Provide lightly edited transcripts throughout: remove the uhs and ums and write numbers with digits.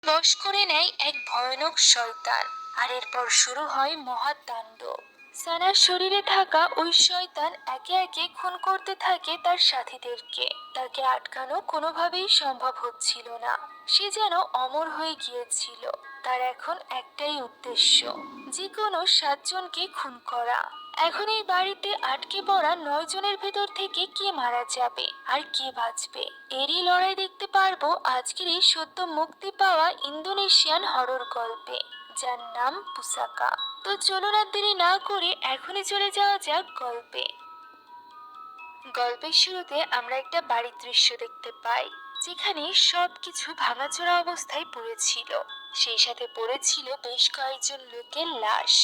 বশ করে নেয় এক ভয়ানক শয়তান। আর এরপর শুরু হয় মহাতাণ্ডব। সানার শরীরে থাকা ওই শয়তান একে একে খুন করতে থাকে তার সাথীদেরকে। তাকে আটকানো কোনোভাবেই সম্ভব হচ্ছিল না। সে যেন অমর হয়ে গিয়েছিল। তার এখন একটাই উদ্দেশ্য, যে কোনো 7 জনকে খুন করা। এখন এই বাড়িতে আটকে পড়া 9 জনের ভেতর থেকে কে মারা যাবে আর কে বাঁচবে, এরই লড়াই দেখতে পারবো আজকের এই সদ্য মুক্তি পাওয়া ইন্দোনেশিয়ান হরর গল্পে, যার নাম পুসাকা। তো চলুন আর দেরি না করে এখনই চলে যাওয়া যাক গল্পে। গল্পের শুরুতে আমরা একটা বাড়ির দৃশ্য দেখতে পাই, যেখানে সবকিছু ভাঙাচোরা অবস্থায় পড়েছিল। সেই সাথে পড়েছিল বেশ কয়েকজন লোকের লাশ।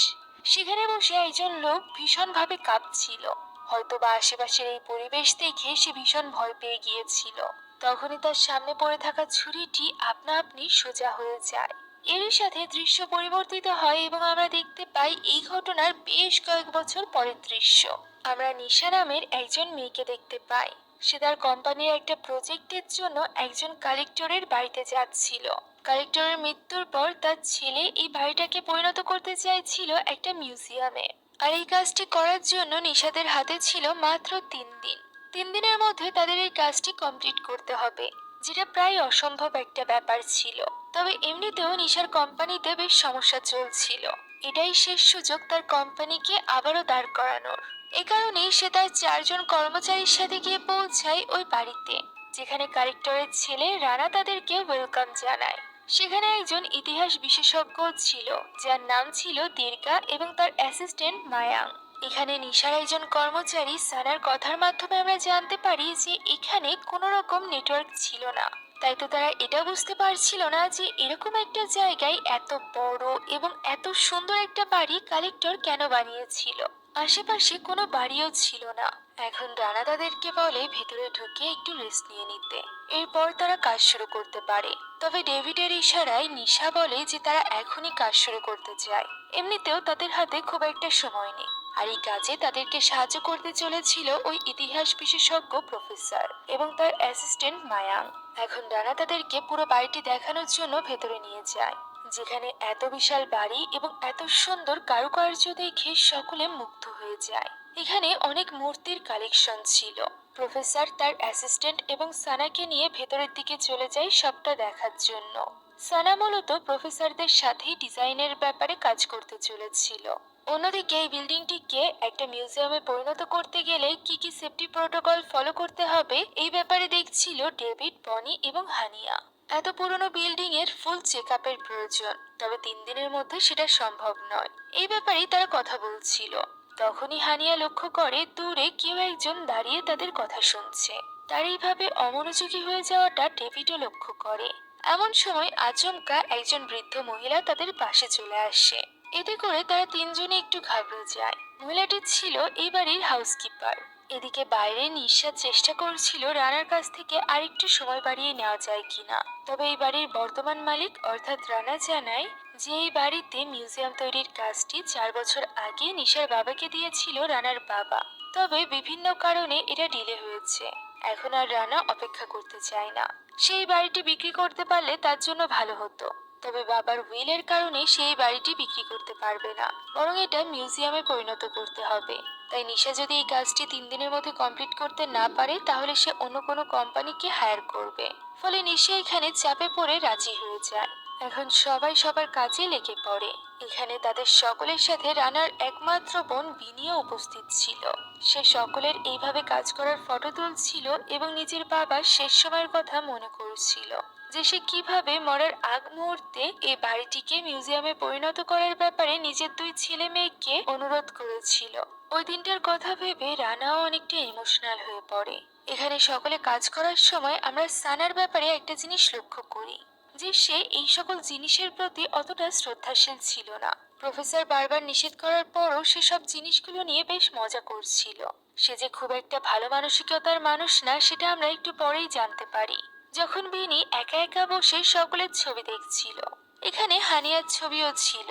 সেখানে বসে একজন লোক ভীষণভাবে কাঁপছিল। হয়তোবা আশেপাশের এই পরিবেশ দেখে সে ভীষণ ভয় পেয়ে গিয়েছিল। তখনই তার সামনে পড়ে থাকা ছুরিটি আপনা আপনি সোজা হয়ে যায়। এরই সাথে দৃশ্য পরিবর্তিত হয় এবং আমরা দেখতে পাই এই ঘটনার বেশ কয়েক বছর পরের দৃশ্য। আমরা নিশা নামের একজন মেয়েকে দেখতে পাই। সে তার কোম্পানির একটা প্রজেক্টের জন্য একজন কালেক্টরের বাড়িতে যাচ্ছিল। কালেক্টরের মৃত্যুর পর তার ছেলে এই বাড়িটাকে পরিণত করতে চাইছিল একটা মিউজিয়ামে। আর এই কাজটি করার জন্য নিশাদের হাতে ছিল মাত্র 3 দিন। 3 দিনের মধ্যে তাদের এই কাজটি কমপ্লিট করতে হবে, যেটা প্রায় অসম্ভব একটা ব্যাপার ছিল। তবে এমনিতেও নিশার কোম্পানিতে বেশ সমস্যা চলছিল। এটাই শেষ সুযোগ তার কোম্পানিকে আবারও দাঁড় করানোর। এ কারণেই সে তার 4 জন কর্মচারীর সাথে গিয়ে পৌঁছায় ওই বাড়িতে, যেখানে কালেক্টরের ছেলে রানা তাদেরকে ওয়েলকাম জানায়। সেখানে একজন ইতিহাস বিশেষজ্ঞ ছিল, যার নাম ছিল দীর্ঘা, এবং তার অ্যাসিস্ট্যান্ট মায়াং। এখানে নিশার একজন কর্মচারী সানার কথার মাধ্যমে আমরা জানতে পারি যে এখানে কোনো রকম নেটওয়ার্ক ছিল না। তাই তো তারা এটা বুঝতে পারছিল না যে এরকম একটা জায়গায় এত বড় এবং এত সুন্দর একটা বাড়ি কালেক্টর কেন বানিয়েছিল। আশেপাশে কোনো বাড়িও ছিল না। এখন রানা তাদেরকে বলে ভেতরে ঢুকে একটু রেস্ট নিয়ে নিতে। এরপর তারা কাজ শুরু করতে পারে। তবে ডেভিডের ইশারায় নিশা বলে যে তারা এখনই কাজ শুরু করতে চায়। এমনিতেও তাদের হাতে খুব একটা সময় নেই। আর এই কাজে তাদেরকে সাহায্য করতে চলেছিল ওই ইতিহাস বিশেষজ্ঞ প্রফেসর এবং তার অ্যাসিস্ট্যান্ট মায়াং। এখন রানা তাদেরকে পুরো বাড়িটি দেখানোর জন্য ভেতরে নিয়ে যায়, যেখানে এত বিশাল বাড়ি এবং এত সুন্দর কারুকার্য দেখে সকলে মুগ্ধ হয়ে যায়। এখানে অনেক মূর্তির কালেকশন ছিল। প্রফেসর তার অ্যাসিস্ট্যান্ট এবং সানাকে নিয়ে ভেতরের দিকে চলে যায় সবটা দেখার জন্য। সানা মূলত প্রফেসরদের সাথেই ডিজাইনের ব্যাপারে কাজ করতে চলেছিল। অন্যদিকে এই বিল্ডিংটিকে একটা মিউজিয়ামে পরিণত করতে গেলে কি কি সেফটি প্রোটোকল ফলো করতে হবে এই ব্যাপারে দেখছিল ডেভিড, বনি এবং হানিয়া। এত পুরনো বিল্ডিং এর ফুল চেকআপের প্রয়োজন, তবে 3 দিনের মধ্যে সেটা সম্ভব নয়। এই ব্যাপারেই তারা কথা বলছিল। তখনই হানিয়া লক্ষ্য করে দূরে কেউ একজন দাঁড়িয়ে তাদের কথা শুনছে। তার এইভাবে অমনোযোগী হয়ে যাওয়াটা ডেভিডও লক্ষ্য করে। এমন সময় আচমকা একজন বৃদ্ধ মহিলা তাদের পাশে চলে আসে। এতে করে তারা 3 জনে একটু ঘাবড়ে যায়। মহিলাটি ছিল এই বাড়ির হাউসকিপার। এদিকে বাইরে নিঃশ্বাস চেষ্টা করছিল রানার কাছ থেকে আরেকটু সময় বাড়িয়ে নেওয়া যায় কিনা। তবে এই বাড়ির বর্তমান মালিক অর্থাৎ রানা জানায় যে এই বাড়িতে মিউজিয়াম তৈরির কাজটি 4 বছর আগে নিশার বাবাকে দিয়েছিল রানার বাবা। তবে বিভিন্ন কারণে এটা ডিলে হয়েছে। এখন আর রানা অপেক্ষা করতে চায় না। সেই বাড়িটি বিক্রি করতে পারলে তার জন্য ভালো হতো। তবে বাবার উইলের কারণে সেই বাড়িটি বিক্রি করতে পারবে না, বরং এটা মিউজিয়ামে পরিণত করতে হবে। তাই নিশা যদি এই কাজটি 3 দিনের মধ্যে কমপ্লিট করতে না পারে তাহলে সে অন্য কোনো কোম্পানিকে হায়ার করবে। ফলে নিশা এখানে চাপে পড়ে রাজি হয়ে যায়। এখন সবাই সবার কাজে লেগে পড়ে। এখানে তাদের সকলের সাথে রানার একমাত্র বোন বিনিও উপস্থিত ছিল। সে সকলের এইভাবে কাজ করার ফটো তুলছিল এবং নিজের বাবার শেষ সময়ের কথা মনে করছিল, যে সে কিভাবে মরার আগ মুহূর্তে এই বাড়িটিকে মিউজিয়ামে পরিণত করার ব্যাপারে নিজের 2 ছেলে মেয়েকে অনুরোধ করেছিল। ওই দিনটার কথা ভেবে রানাও অনেকটা ইমোশনাল হয়ে পড়ে। এখানে সকলে কাজ করার সময় আমরা সানার ব্যাপারে একটা জিনিস লক্ষ্য করি, যে সে এই সকল জিনিসের প্রতি অতটা শ্রদ্ধাশীল ছিল না। প্রফেসর বারবার নিষেধ করার পরও সে সব জিনিসগুলো নিয়ে বেশ মজা করছিল। সে যে খুব একটা ভালো মানসিকতার মানুষ না সেটা আমরা একটু পরেই জানতে পারি, যখন বিনি একা একা বসে সকলের ছবি দেখছিল। এখানে হানিয়ার ছবিও ছিল।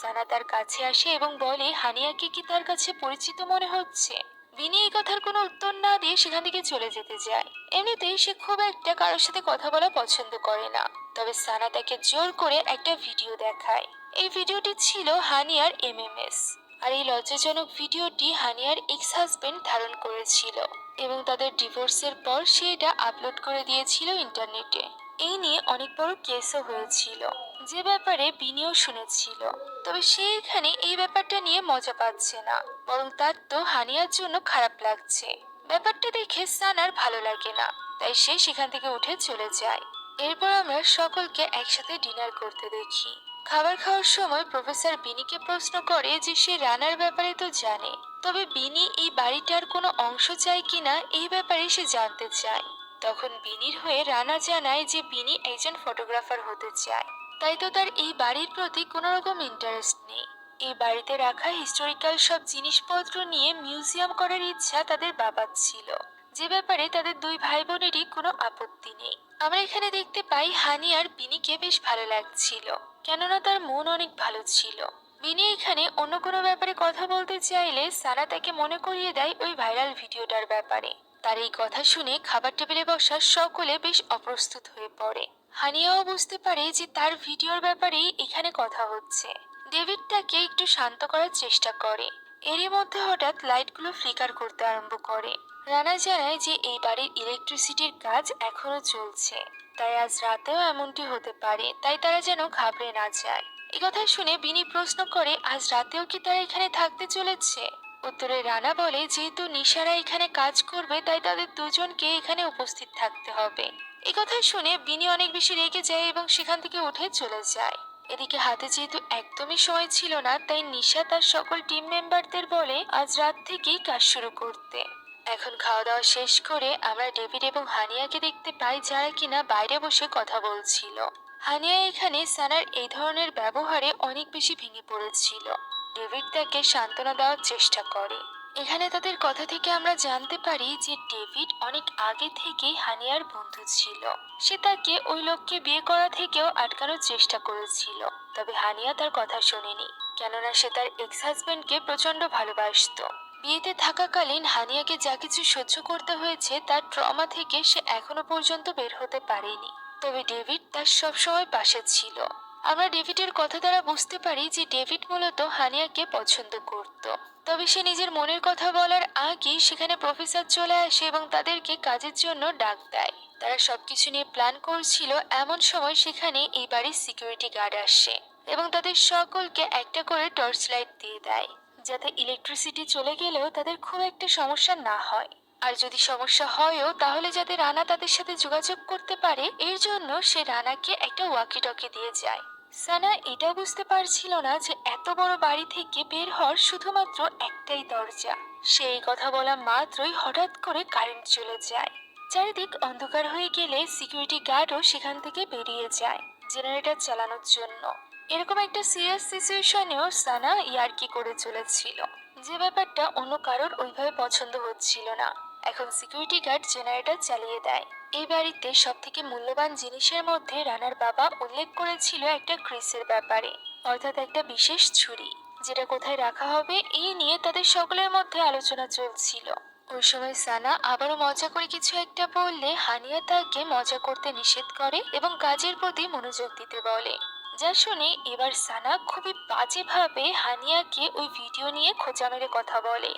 সানা তার কাছে আসে এবং বলে হানিয়াকে কি তার কাছে পরিচিত মনে হচ্ছে। বিনি এই কথার কোনো উত্তর না দিয়ে সেখান থেকে চলে যেতে যায়। এমনিতেই সে খুব একটা কারোর সাথে কথা বলা পছন্দ করে না। তবে সানা তাকে জোর করে একটা ভিডিও দেখায়। এই ভিডিওটি ছিল হানিয়ার এমএমএস। আর এই লজ্জাজনক ভিডিওটি হানিয়ার এক্স হাজবেন্ড ধারণ করেছিল এবং তাদের ডিভোর্সের পর সে এটা আপলোড করে দিয়েছিল ইন্টারনেটে। এই নিয়ে অনেক বড় কেসও হয়েছিল, যে ব্যাপারে বিনিও শুনেছিল। তবে সে এখানে এই ব্যাপারটা নিয়ে মজা পাচ্ছে না, বরং তার তো হানিয়ার জন্য খারাপ লাগছে। ব্যাপারটা দেখে সানার ভালো লাগে না, তাই সে সেখান থেকে উঠে চলে যায়। এরপর আমরা সকলকে একসাথে ডিনার করতে দেখি। খাবার খাওয়ার সময় প্রফেসর বিনিকে প্রশ্ন করে যে সে রানার ব্যাপারে তো জানে, তবে বিনি এই বাড়িটার কোনো অংশ চায় কিনা এই ব্যাপারে সে জানতে চায়। তখন বিনির হয়ে রানা জানায় যে বিনি একজন ফটোগ্রাফার হতে চায়, তাই তো তার এই বাড়ির প্রতি কোনো রকম ইন্টারেস্ট নেই। এই বাড়িতে রাখা হিস্টোরিক্যাল সব জিনিসপত্র নিয়ে মিউজিয়াম করার ইচ্ছা তাদের বাবার ছিল, যে ব্যাপারে তাদের দুই ভাই বোনেরই কোনো আপত্তি নেই। আমরা এখানে দেখতে পাই হানি আর বিনিকে বেশ ভালো লাগছিল, কেননা তার মন অনেক ভালো ছিল। বিনি এখানে অন্য কোনো ব্যাপারে কথা বলতে চাইলে সারা তাকে মনে করিয়ে দেয় ওই ভাইরাল ভিডিওটার ব্যাপারে। তার এই কথা শুনে খাবার টেবিলে বসা সকলে বেশ অপ্রস্তুত হয়ে পড়ে। হানিয়াও বুঝতে পারে যে তার ভিডিওর ব্যাপারেই এখানে কথা হচ্ছে। ডেভিড তাকে একটু শান্ত করার চেষ্টা করে। এরই মধ্যে হঠাৎ লাইটগুলো ফ্লিকার করতে আরম্ভ করে। রানা জানায় যে এই বাড়ির ইলেকট্রিসিটির কাজ এখনো চলছে, তাই আজ রাতেও এমনটি হতে পারে, তাই তারা যেন ঘাবড়ে না যায়। এই কথা শুনে বিনি প্রশ্ন করে আজ রাতেও কি তারা এখানে থাকতে চলেছে। উত্তরে রানা বলে যেহেতু নিশারা এখানে কাজ করবে তাই তাদের দুজনকে এখানে উপস্থিত থাকতে হবে। এই কথা শুনে বিনি অনেক বেশি রেগে যায় এবং সেখান থেকে উঠে চলে যায়। এদিকে হাতে যেহেতু একদমই সময় ছিল না, তাই নিশা তার সকল টিম মেম্বারদের বলে আজ রাত থেকেই কাজ শুরু করতে। এখন খাওয়া দাওয়া শেষ করে আমরা ডেভিড এবং হানিয়াকে দেখতে পাই, যারা কিনা বাইরে বসে কথা বলছিল। হানিয়া এখানে সানার এই ধরনের ব্যবহারে অনেক বেশি ভেঙে পড়েছিল। ডেভিড তাকে সান্ত্বনা দেওয়ার চেষ্টা করে। এখানে তাদের কথা থেকে আমরা জানতে পারি যে ডেভিড অনেক আগে থেকেই হানিয়ার বন্ধু ছিল। সে তাকে ওই লোককে বিয়ে করা থেকেও আটকানোর চেষ্টা করেছিল, তবে হানিয়া তার কথা শোনেনি, কেননা সে তার এক্স হাজবেন্ডকে প্রচন্ড ভালোবাসতো। বিয়েতে থাকাকালীন হানিয়াকে যা কিছু সহ্য করতে হয়েছে তার ট্রমা থেকে সে এখনো পর্যন্ত বের হতে পারেনি, তবে ডেভিড তার সবসময় পাশে ছিল। আমরা ডেভিডের কথা দ্বারা বুঝতে পারি যে ডেভিড মূলত হানিয়াকে পছন্দ করত। তবে সে নিজের মনের কথা বলার আগেই সেখানে প্রফেসর চলে আসে এবং তাদেরকে কাজের জন্য ডাক দেয়। তারা সবকিছু নিয়ে প্ল্যান করছিল, এমন সময় সেখানে এই বাড়ির সিকিউরিটি গার্ড আসে এবং তাদের সকলকে একটা করে টর্চ লাইট দিয়ে দেয়, যাতে ইলেকট্রিসিটি চলে গেলেও তাদের খুব একটা সমস্যা না হয়। আর যদি সমস্যা হয়ও তাহলে যাতে রানা তাদের সাথে যোগাযোগ করতে পারে, এর জন্য সে রানাকে একটা ওয়াকি টকি দিয়ে যায়। সানা এটা বুঝতে পারছিল না যে এত বড় বাড়ি থেকে বের হওয়ার শুধুমাত্র একটাই দরজা। সেই কথা বলা মাত্রই হঠাৎ করে কারেন্ট চলে যায়। চারিদিক অন্ধকার হয়ে গেলে সিকিউরিটি গার্ডও সেখান থেকে বেরিয়ে যায় জেনারেটর চালানোর জন্য। এরকম একটা সিরিয়াস সিচুয়েশনেও সানা ইয়ার্কি করে চলেছিল, যে ব্যাপারটা অন্য কারোর ওইভাবে পছন্দ হচ্ছিল না। এখন সিকিউরিটি গার্ড জেনারেটর চালিয়ে দেয়। এই বাড়িতে সব থেকে মূল্যবান জিনিসের মধ্যে রানার বাবা উল্লেখ করেছিল একটা ক্রিসের ব্যাপারে, অর্থাৎ একটা বিশেষ ছুরি, যেটা কোথায় রাখা হবে এই নিয়ে তাদের সকলের মধ্যে আলোচনা চলছিল। ওই সময় সানা আবারও মজা করে কিছু একটা বললে হানিয়া তাকে মজা করতে নিষেধ করে এবং কাজের প্রতি মনোযোগ দিতে বলে, যা শুনে এবার সানা খুবই বাজেভাবে হানিয়াকে ওই ভিডিও নিয়ে খোঁচা মেরে কথা বলে,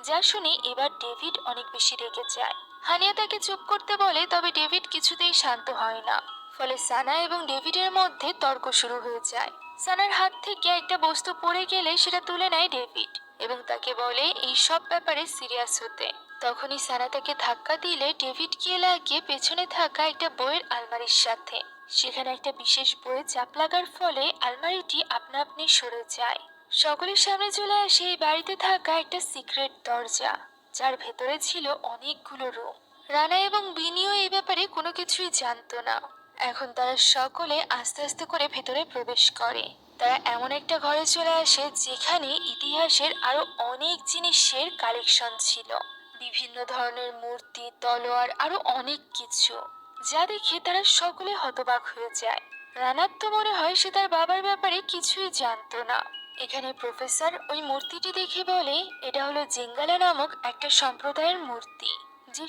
যা শুনে এবার ডেভিড অনেক বেশি রেগে যায়। হানিয়া তাকে চুপ করতে বলে, তবে ডেভিড কিছুতেই শান্ত হয় না। ফলে সানা এবং ডেভিডের মধ্যে তর্ক শুরু হয়ে যায়। সানার হাত থেকে একটা বস্তু পড়ে গেলে সেটা তুলে নেয় ডেভিড এবং তাকে বলে এই সব ব্যাপারে সিরিয়াস হতে। তখনই সানা তাকে ধাক্কা দিলে ডেভিড গিয়ে লাগে পেছনে থাকা একটা বইয়ের আলমারির সাথে। সেখানে একটা বিশেষ বইয়ে চাপ লাগার ফলে আলমারিটি আপনা আপনি সরে যায়। সকলের সামনে চলে আসে এই বাড়িতে থাকা একটা সিক্রেট দরজা, যার ভেতরে ছিল অনেকগুলো রুম। রানা এবং বিনিও এই ব্যাপারে কোনো কিছুই জানতো না। এখন তারা সকলে আস্তে আস্তে করে ভেতরে প্রবেশ করে। তারা এমন একটা ঘরে চলে আসে যেখানে ইতিহাসের আরো অনেক জিনিসের কালেকশন ছিল, বিভিন্ন ধরনের মূর্তি, তলোয়ার, আরো অনেক কিছু, যা দেখে তারা সকলে হতবাক হয়ে যায়। রানার তো মনে হয় সে তার বাবার ব্যাপারে কিছুই জানতো না। এখানে প্রফেসর ওই মূর্তিটি দেখে বলে এটা হলো জিঙ্গালা নামক একটা সম্প্রদায়ের মূর্তি, যে